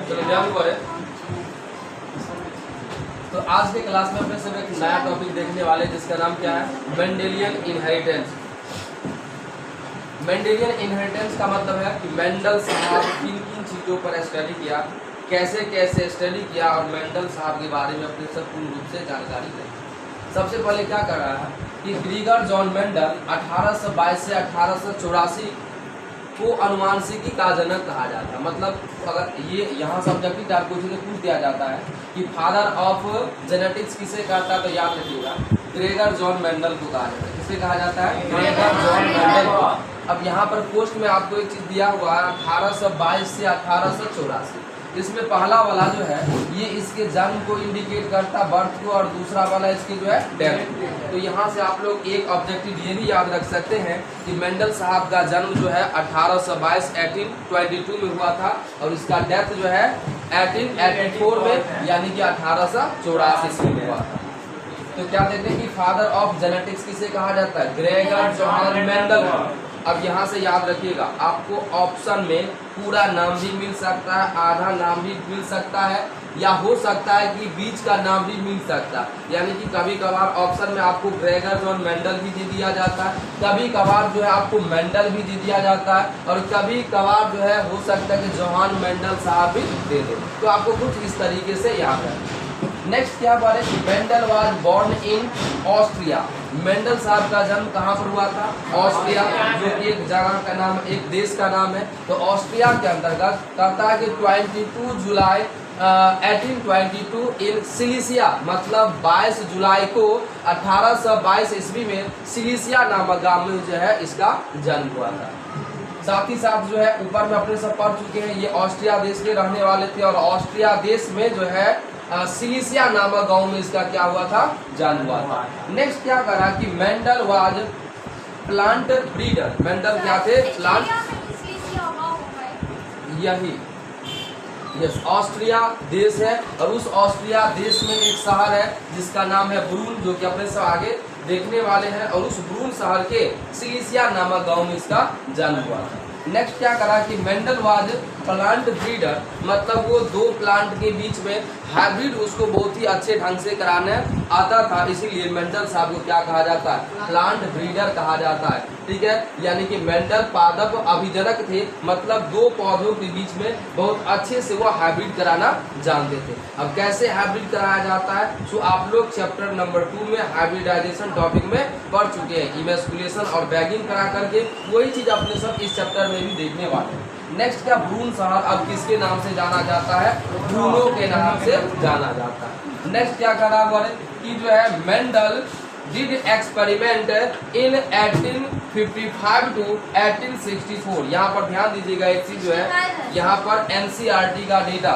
चलो ध्यान करें। तो आज के क्लास में अपने सब एक नया टॉपिक देखने वाले जिसका नाम क्या है, मेंडेलियन इनहेरिटेंस। मेंडेलियन इनहेरिटेंस का मतलब है कि मेंडल साहब किन किन चीज़ों पर स्टडी किया, कैसे कैसे स्टडी किया और मेंडल साहब के बारे में अपने सब पूर्ण रूप से जानकारी ली। सबसे पहले क्या कर रहा है कि ग्रीगर जॉन मेंडल 1822 से 1884 को अनुवांशिकी का जनक कहा जाता है। मतलब अगर ये यहाँ सब्जेक्टिव टाइप क्वेश्चन में पूछ दिया जाता है कि फादर ऑफ जेनेटिक्स किसे कहता है, तो याद रखिएगा ग्रेगर जॉन मेंडल को कहा जाता है। किसे कहा जाता है? ग्रेगर जॉन मेंडल को। अब यहाँ पर पोस्ट में आपको एक चीज दिया हुआ है 1822 से 1884। इसमें पहला वाला जो है ये इसके जन्म को इंडिकेट करता है, बर्थ को, और दूसरा वाला इसके जो है डेथ। तो यहाँ से आप लोग एक ऑब्जेक्टिव ये भी याद रख सकते हैं कि मेंडल साहब का जन्म जो है 1822 1822 में हुआ था और इसका डेथ जो है 1884 में यानी कि 1884 में हुआ था। तो क्या देते हैं कि फादर ऑफ जेनेटिक्स किसे कहा जाता है? Gregor John Mendel. अब यहाँ से याद रखिएगा आपको ऑप्शन में पूरा नाम भी मिल सकता है, आधा नाम भी मिल सकता है, या हो सकता है कि बीच का नाम भी मिल सकता है। यानी कि कभी कभार ऑप्शन में आपको ग्रेगर जॉन मेंडल भी दे दिया जाता है, कभी कभार जो है आपको मेंडल भी दे दिया जाता है, और कभी कभार जो है हो सकता है कि जॉन मेंडल साहब भी दे दे। तो आपको कुछ इस तरीके से याद है। नेक्स्ट क्या बात है, Mendel was born in Austria. Mendel साहब का जन्म कहाँ पर हुआ था? ऑस्ट्रिया, जो एक जगह का नाम, एक देश का नाम है। तो ऑस्ट्रिया के अंतर्गत कहता है कि 22 जुलाई 1822 इन सिलिसिया, मतलब 22 जुलाई को 1822 ईस्वी में सिलिसिया नामक गांव में जो है इसका जन्म हुआ था। साथ ही साथ जो है ऊपर में अपने सब पढ़ चुके हैं, ये ऑस्ट्रिया देश के रहने वाले थे और ऑस्ट्रिया देश में जो है सिलिसिया नामक गांव में इसका क्या हुआ था? जन्म हुआ था। नेक्स्ट क्या करा कि Mendel was plant breeder. Mendel क्या थे? प्लांट, यही यस ऑस्ट्रिया देश है और उस ऑस्ट्रिया देश में एक शहर है जिसका नाम है ब्रून, जो कि अपने सब आगे देखने वाले हैं, और उस ब्रून शहर के सिलिसिया नामक गांव में इसका जन्म हुआ था। नेक्स्ट क्या करा कि मेंडल वाज प्लांट ब्रीडर, मतलब वो दो प्लांट के बीच में हाइब्रिड उसको बहुत ही अच्छे ढंग से कराने आता था, इसीलिए मेंडल साहब को क्या कहा जाता है? प्लांट ब्रीडर कहा जाता है। ठीक है, यानी कि मेंडल पादप अभिजनक थे, मतलब दो पौधों के बीच में बहुत अच्छे से वो हाइब्रिड कराना जानते थे। अब कैसे हाइब्रिड कराया जाता है, सो आप लोग चैप्टर नंबर 2 में हाइब्रिडाइजेशन टॉपिक में पढ़ चुके हैं। इमेस्कुलेशन और बैगिंग करा करके वही चीज अपने सब इस चैप्टर में भी देखने वाले हैं। नेक्स्ट क्या, ब्रून शहर अब किसके नाम से जाना जाता है? ब्रूनो के नाम से जाना जाता है। नेक्स्ट क्या करा बोले कि जो है Mendel did experiment in 1855 to 1864। यहाँ पर ध्यान दीजिएगा एक चीज जो है, यहाँ पर एनसीईआरटी का डेटा,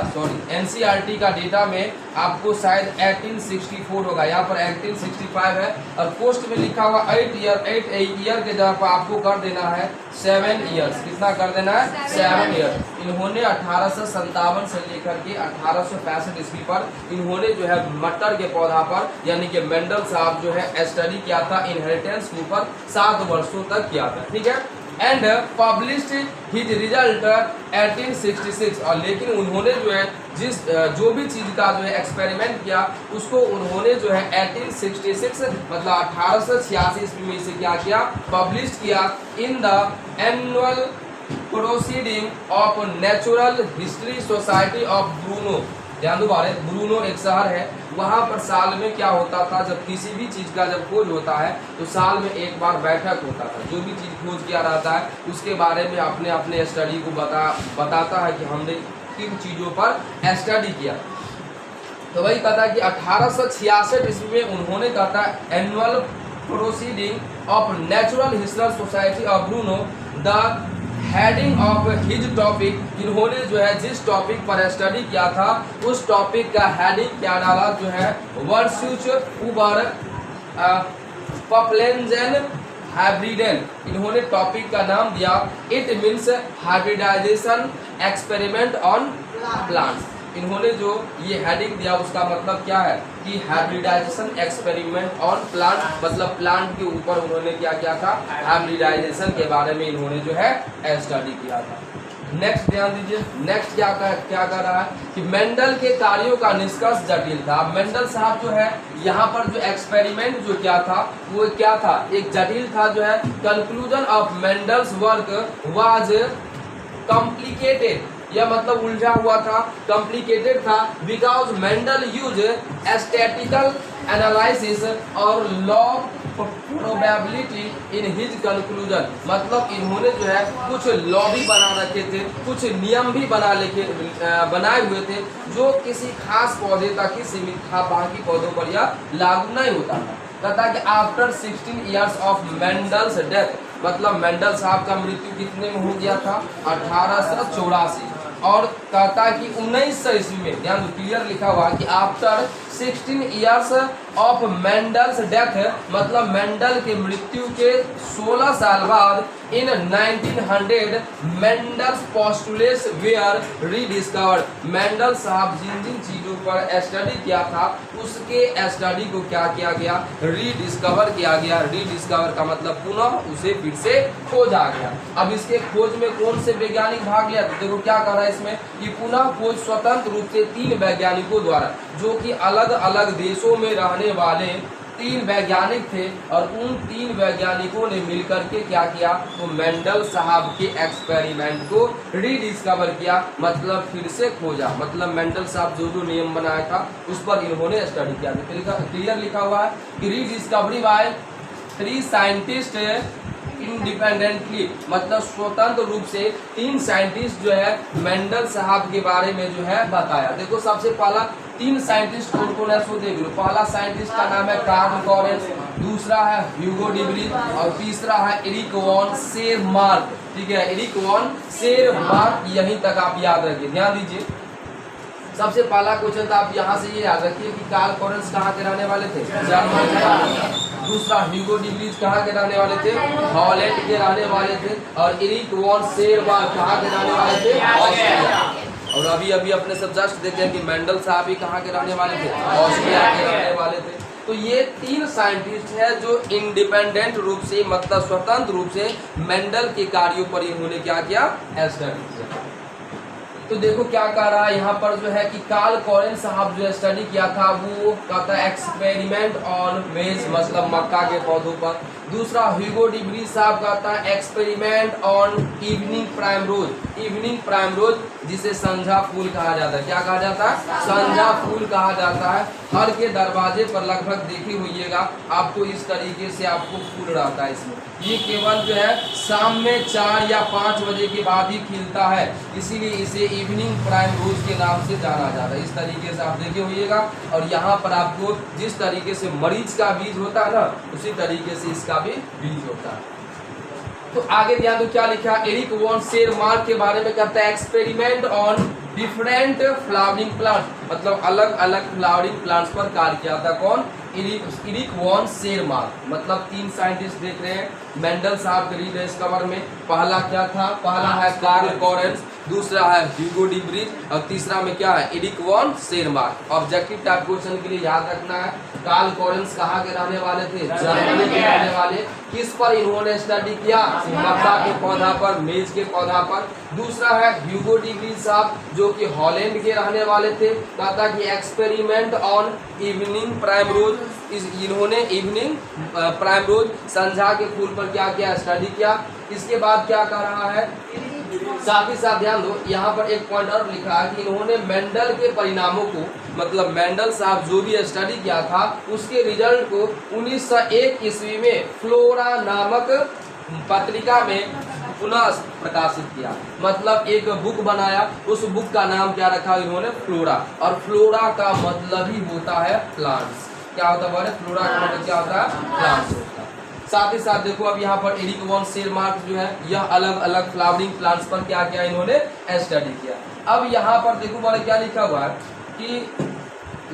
एनसीईआरटी का डेटा में आपको शायद 1864 होगा, यहाँ पर 1865 है और पोस्ट में लिखा हुआ 8 ईयर के जगह पर आपको कर देना है 7 ईयर्स। कितना कर देना है? 7 ईयर। इन्होंने 1857 से लेकर के 1865 ईस्वी पर इन्होंने जो है मटर के पौधा पर, यानी कि मेंडल साहब जो है स्टडी किया था इनहेरिटेंस के ऊपर 7 वर्षों तक किया था। ठीक है, एंड पब्लिश्ड हिज रिजल्ट 1866। और लेकिन उन्होंने जो है जो भी चीज का जो है एक्सपेरिमेंट किया उसको उन्होंने जो है 1866 मतलब 1886 ईस्वी में इसे क्या किया? पब्लिश किया in the annual proceeding of natural history society of Bruno. ध्यान दो बारे, ब्रूनो एक शहर है, वहाँ पर साल में क्या होता था, जब किसी भी चीज़ का जब खोज होता है तो साल में एक बार बैठक होता था। जो भी चीज़ खोज किया रहता है उसके बारे में अपने अपने स्टडी को बताता है कि हमने किन चीज़ों पर स्टडी किया। तो वही कहता है कि 1866 ईस्वी में उन्होंने कहता है annual proceeding of natural history society of Bruno the heading of his topic. इन्होंने जो है जिस टॉपिक पर स्टडी किया था उस टॉपिक का हेडिंग क्या डाला जो है, वर्सूच उबर पपलेंजन हाइब्रिडेन। इन्होंने टॉपिक का नाम दिया it means hybridisation experiment on plants. इन्होंने जो ये हेडिंग दिया उसका मतलब क्या है कि हाइब्रिडाइजेशन एक्सपेरिमेंट ऑन प्लांट, मतलब प्लांट के ऊपर उन्होंने क्या किया था, हाइब्रिडाइजेशन के बारे में इन्होंने जो है स्टडी किया था। नेक्स्ट ध्यान दीजिए, नेक्स्ट क्या कर रहा है कि मेंडल के कार्यों का निष्कर्ष जटिल था। मेंडल साहब जो है यहाँ पर जो एक्सपेरिमेंट जो क्या था वो क्या था, एक जटिल था जो है। Conclusion of Mendel's work was complicated, यह मतलब उलझा हुआ था, कॉम्प्लिकेटेड था, because Mendel use statical analysis और law probability in his conclusion, मतलब इन्होंने जो है कुछ लॉ भी बना रखे थे, कुछ नियम भी बनाए हुए थे जो किसी खास पौधे तक ही सीमित था, बाकी पौधों पर यह लागू नहीं होता था। कहता कि after 16 years of Mendel's death, मतलब मेंडल साहब का मृत्यु कितने में हो गया था, 1884, और कहता कि 1900 ईस्वी में, ध्यान क्लियर लिखा हुआ कि after 16 years of Mendel's death, मतलब मेंडल के मृत्यु के 16 साल बाद in 1900 Mendel's postulates were rediscovered, Mendel साहब जिन जिन चीजों पर स्टडी किया था उसके स्टडी को क्या किया गया, रीडिस्कवर किया गया। रीडिस्कवर का मतलब पुनः उसे फिर से खोजा गया। अब इसके खोज में कौन से वैज्ञानिक भाग लिया, तो देखो क्या कर रहा है इसमें कि पुनः खोज स्वतंत्र रूप से 3 वैज्ञानिकों द्वारा, जो कि अलग अलग देशों में रहने वाले 3 वैज्ञानिक थे, और उन 3 वैज्ञानिकों ने मिलकर के क्या किया, तो मेंडल साहब के एक्सपेरिमेंट को रीडिस्कवर किया, मतलब फिर से खोजा। मतलब मेंडल साहब जो जो नियम बनाया था उस पर इन्होंने स्टडी किया। क्लियर लिखा हुआ है कि रीडिस्कवरी बाय 3 साइंटिस्ट इंडिपेंडेंटली, मतलब स्वतंत्र रूप से 3 साइंटिस्ट जो है मेंडल साहब के बारे में जो है बताया। देखो सबसे पहला 3 साइंटिस्ट कौन कौन है सो देख लो। पहला साइंटिस्ट का नाम है कार्ल लॉरेंस, दूसरा है ह्यूगो डिब्रीज, और तीसरा है एरिक वॉन शेरमार्क। ठीक है, एरिक वॉन शेरमार्क, यहीं तक आप याद रखिए, ध्यान दीजिए। सबसे पहला क्वेश्चन था, आप यहाँ से ये याद रखिए कि कार्ल लॉरेंस कहाँ के रहने वाले थे, जर्मन के। दूसरा ह्यूगो डिब्रीज कहाँ के रहने वाले थे, हॉलैंड के रहने वाले थे। और एरिक वॉन शेरमार्क कहाँ के रहने वाले थे, ऑस्ट्रिया। और अभी अभी अपने सब जस्ट देखे कि मेंडल साहब भी कहाँ के रहने वाले थे, ऑस्ट्रिया के रहने वाले थे। तो ये 3 साइंटिस्ट है जो इंडिपेंडेंट रूप से, मतलब स्वतंत्र रूप से मेंडल के कार्यों पर इन्होंने क्या किया, स्टडी किया। तो देखो क्या कह रहा है यहाँ पर जो है कि कार्ल लॉरेंस साहब जो स्टडी किया था वो कहता है एक्सपेरिमेंट ऑन मेज, मतलब मक्का के पौधों पर। दूसरा ह्यूगो डिब्रीज साहब कहता है experiment on evening primrose, evening primrose जिसे संझा फूल कहा जाता है। क्या कहा जाता है, संझा फूल कहा जाता है। हर के दरवाजे पर लगभग देखी होइएगा आपको, इस तरीके से आपको फूल रहता है इसमें। ये केवल जो है शाम में 4 या 5 बजे के बाद ही खिलता है, इसीलिए इसे इवनिंग प्राइमरोज के नाम से जाना जाता है। इस तरीके से आप देखे होइएगा। और यहाँ पर आपको जिस तरीके से मरीच का बीज होता है ना, उसी तरीके से इसका भी बीज होता है। तो आगे ध्यान दो क्या लिखा, एरिक वॉन शेरमार्क के बारे में कहता है experiment on different flowering plant, मतलब अलग अलग फ्लावरिंग प्लांट्स पर कार्य किया था। कौन, एरिक वॉन शेरमार्क। मतलब 3 साइंटिस्ट देख रहे हैं मेंडल साहब के रीडिस्कवर में। पहला क्या था, पहला है कार्ल लॉरेंस, दूसरा है ह्यूगो डिब्रीज, और तीसरा में क्या है, Erich von Tschermak. Objective type question के लिए याद रखना है, कार्ल लॉरेंस कहाँ के रहने वाले थे, जर्मनी के रहने वाले। किस पर इन्होंने स्टडी किया, मक्का के पौधा पर, मेज के पौधा पर। दूसरा है ह्यूगो डिब्रीज साहब जो कि हॉलैंड के रहने वाले थे, कहता कि एक्सपेरिमेंट ऑन इवनिंग प्राइमरोज, इन्होंने इवनिंग प्राइमरोज संझा के फूल पर क्या किया, स्टडी किया। इसके बाद क्या कर रहा है, साथ ही साथ ध्यान दो यहाँ पर एक पॉइंट और लिखा है कि इन्होंने मेंडल के परिणामों को, मतलब मेंडल साहब जो भी स्टडी किया था उसके रिजल्ट को 1901 ईस्वी में फ्लोरा नामक पत्रिका में पुनः प्रकाशित किया। मतलब एक बुक बनाया, उस बुक का नाम क्या रखा इन्होंने, फ्लोरा। और फ्लोरा का मतलब ही होता है प्लांट्स। क्या होता है, फ्लोरा का मतलब क्या होता है, प्लांट्स होता है। साथ ही साथ देखो अब यहाँ पर एरिक वॉन शेरमार्क जो है यह अलग अलग फ्लावरिंग प्लांट्स पर क्या किया इन्होंने, स्टडी किया। अब यहाँ पर देखो बारे क्या लिखा हुआ है कि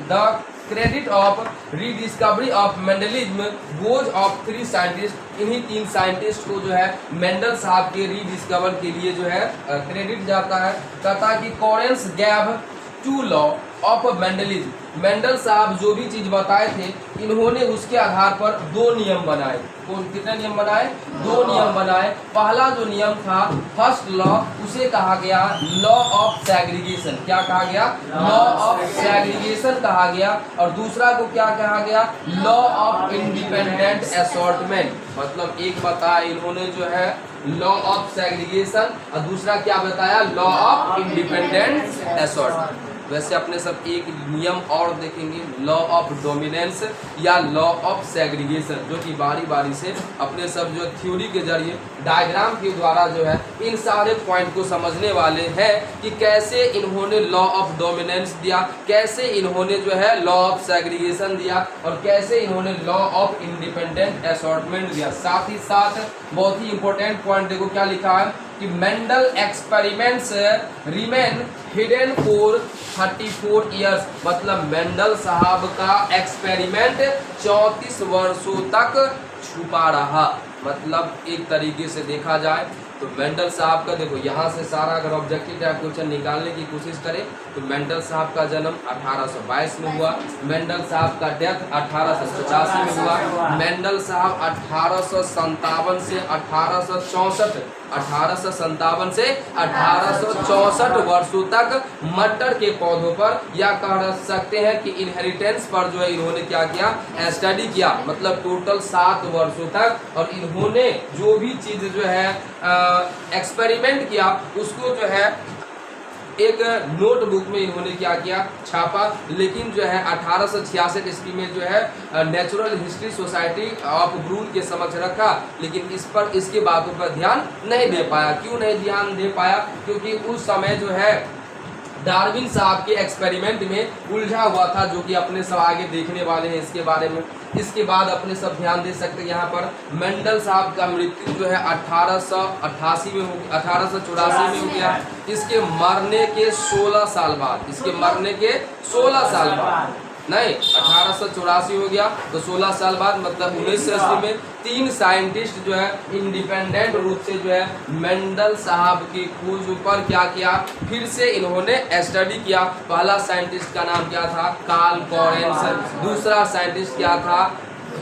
the credit of rediscovery of Mendelism goes off 3 scientist. इन्हीं 3 साइंटिस्ट को जो है मेंडल साहब के रीडिस्कवर के लिए जो है क्रेडिट जाता है। कहता है कि Lawrence gave two law of Mendelism. Mendel साहब जो भी चीज बताए थे इन्होंने उसके आधार पर दो नियम बनाए। कितने नियम बनाए? दो नियम बनाए। पहला जो नियम था फर्स्ट लॉ, उसे कहा गया लॉ ऑफ सेग्रीगेशन। क्या कहा गया? लॉ ऑफ सेग्रीगेशन कहा गया। और दूसरा को क्या कहा गया? Law of independent assortment. मतलब एक बताया इन्होंने जो है लॉ ऑफ सेग्रीगेशन और दूसरा क्या बताया? Law of independent assortment. वैसे अपने सब एक नियम और देखेंगे, लॉ ऑफ डोमिनेंस या लॉ ऑफ सेग्रीगेशन, जो कि बारी बारी से अपने सब जो थ्योरी के जरिए डायग्राम के द्वारा जो है इन सारे पॉइंट को समझने वाले हैं कि कैसे इन्होंने लॉ ऑफ डोमिनेंस दिया, कैसे इन्होंने जो है लॉ ऑफ सेग्रीगेशन दिया और कैसे इन्होंने लॉ ऑफ इंडिपेंडेंट असॉर्टमेंट दिया। साथ ही साथ बहुत ही इंपॉर्टेंट पॉइंट देखो क्या लिखा है कि Mendel experiments remain hidden for 34 years. मतलब मेंडल साहब का एक्सपेरिमेंट 34 वर्षों तक छुपा रहा। मतलब एक तरीके से देखा जाए तो मेंडल साहब का देखो यहाँ से सारा अगर ऑब्जेक्टिव टाइप क्वेश्चन निकालने की कोशिश करें तो मेंडल साहब का जन्म 1822 में हुआ, मेंडल साहब का डेथ 1885 में हुआ, मेंडल साहब 1857 से 1864 वर्षों तक मटर के पौधों पर या कह सकते हैं कि इनहेरिटेंस पर जो है इन्होंने क्या किया? स्टडी किया। मतलब टोटल 7 वर्षों तक। और इन्होंने जो भी चीज जो है एक्सपेरिमेंट किया उसको जो है एक नोटबुक में इन्होंने क्या किया? छापा। लेकिन जो है 1866 ईस्वी में जो है नेचुरल हिस्ट्री सोसाइटी ऑफ ब्रून के समक्ष रखा, लेकिन इस पर इसके बातों पर ध्यान नहीं दे पाया। क्यों नहीं ध्यान दे पाया? क्योंकि उस समय जो है डार्विन साहब के एक्सपेरिमेंट में उलझा हुआ था, जो कि अपने सब आगे देखने वाले हैं इसके बारे में। इसके बाद अपने सब ध्यान दे सकते हैं यहाँ पर मेंडल साहब का मृत्यु जो है 1888 में हो गया, 1884 में हो गया। इसके मरने के 16 साल बाद, इसके मरने के 16 साल बाद नहीं 1884 हो गया तो 16 साल बाद मतलब 1980 में 3 साइंटिस्ट जो है इंडिपेंडेंट रूप से जो है मेंडल साहब की खोज पर क्या किया? फिर से इन्होंने स्टडी किया। पहला साइंटिस्ट का नाम क्या था? Karl Lawrence. दूसरा साइंटिस्ट क्या था?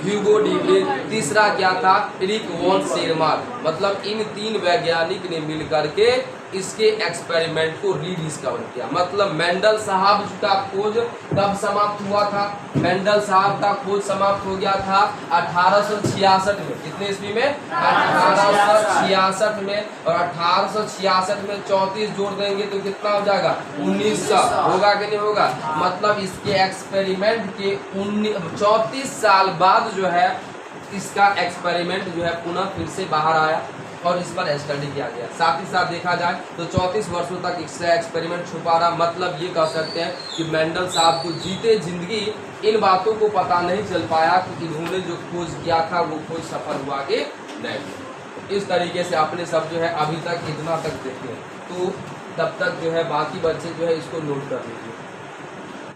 ह्यूगो डीब्रे। तीसरा क्या था? Erich von Tschermak. मतलब इन 3 वैज्ञानिक ने मिलकर के इसके एक्सपेरिमेंट को रीडिस्कवर किया। मतलब मेंडल साहब का खोज कब समाप्त हुआ था? मेंडल साहब का खोज समाप्त हो गया था 1866 में। कितने ईस्वी में? 1866 में। और 1866 में 34 जोड़ देंगे तो कितना हो जाएगा? 1900 होगा कि नहीं होगा? मतलब इसके एक्सपेरिमेंट के 34 साल बाद जो है इसका एक्सपेरिमेंट जो है पुनः फिर से बाहर आया और इस पर स्टडी किया गया। साथ ही साथ देखा जाए तो 34 वर्षों तक इसका एक्सपेरिमेंट छुपा रहा। मतलब ये कह सकते हैं कि मेंडल साहब को जीते जिंदगी इन बातों को पता नहीं चल पाया कि इन्होंने जो खोज किया था वो खोज सफल हुआ कि नहीं। इस तरीके से अपने सब जो है अभी तक इतना तक देखे तो तब तक जो है बाकी बच्चे जो है इसको नोट कर लीजिए।